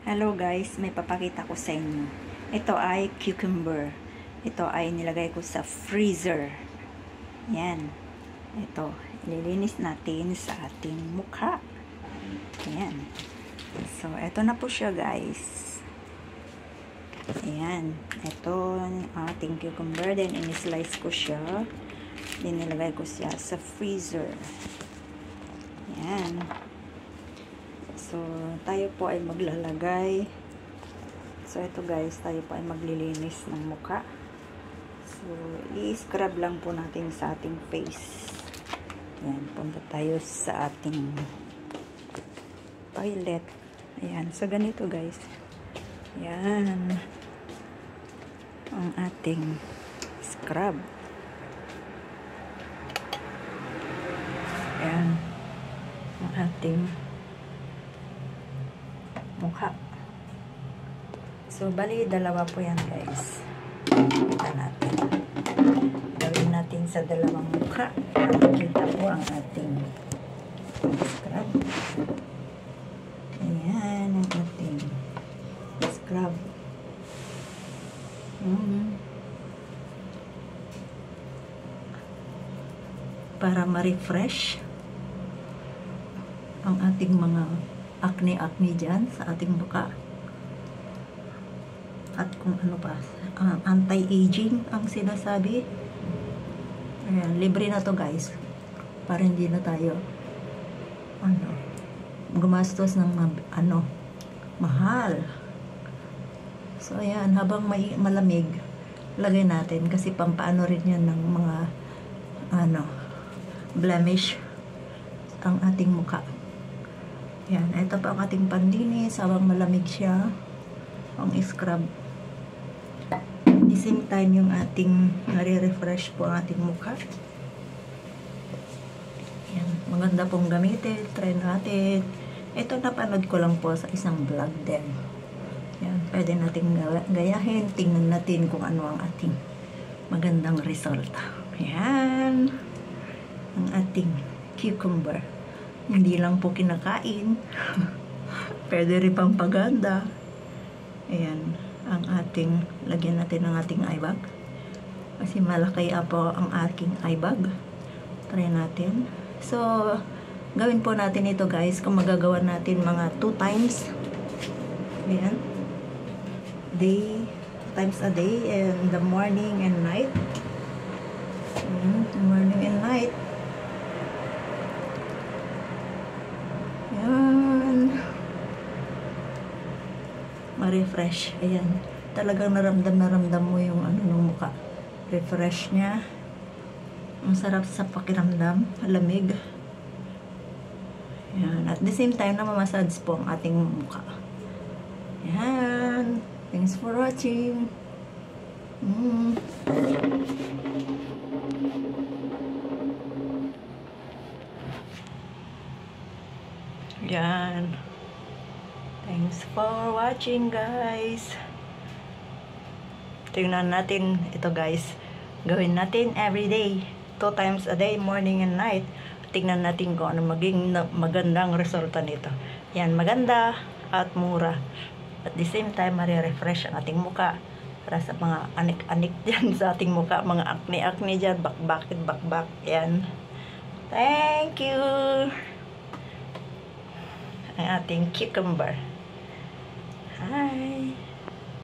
Hello guys, may papakita ko sa inyo. Ito ay cucumber. Ito ay nilagay ko sa freezer. Yan. Ito, ililinis natin sa ating mukha. Yan. So, ito na po siya guys. Ayan. Ito ang ating cucumber. Then, in-slice ko siya. Then, nilagay ko siya sa freezer. Yan. So, tayo po ay maglalagay. So, ito guys, tayo po ay maglilinis ng mukha. So, i-scrub lang po natin sa ating face. Ayan, punta tayo sa ating toilet. Ayan, so ganito guys. Ayan. Ang ating scrub. Ayan. Ang ating mukha. So, bali, dalawa po yan, guys. Kita natin. Gawin natin sa dalawang mukha. Kita po ang ating scrub. Ayan, ang ating scrub. Para ma-refresh ang ating mga acne dyan sa ating mukha. At kung ano pa, anti-aging ang sinasabi. Ayan, libre na to guys. Para hindi na tayo gumastos ng mahal. So ayan, habang malamig, lagay natin kasi pampaano rin yan ng mga blemish ang ating mukha. Yan, ito pa ang ating panlinis habang malamig siya, ang scrub. At the same time, yung ating nare-refresh po ang ating mukha. Yan, maganda pong gamitin, try natin. Ito napanood ko lang po sa isang vlog din. Yan, pwede nating gayahin, tingnan natin kung ano ang ating magandang resulta. Yan, ang ating cucumber. Hindi lang po kinakain. Pwede rin pang paganda. Ayan. Ang ating, lagyan natin ng ating eye bag. Kasi malaki po ang aking eye bag. Try natin. So, gawin po natin ito guys. Kung magagawa natin mga 2 times. Ayan. 2 times a day. And the morning and night. Ayan. Morning and night. Ma-refresh. Ayan. Talagang naramdam mo yung ng mukha. Refresh niya. Ang sarap sa pakiramdam. Lamig. Ayan. At the same time, namamassage po ang ating mukha. Ayan. Thanks for watching. Ayan. Thanks for watching guys. Tingnan natin ito guys. Gawin natin everyday. 2 times a day, morning and night. Tingnan natin kung ano maging magandang resulta nito. Yan, maganda at mura. At the same time, mare-refresh ang ating muka. Para sa mga anik-anik dyan sa ating muka. Mga acne dyan. Bakbak. Yan. Thank you. Ang ating cucumber.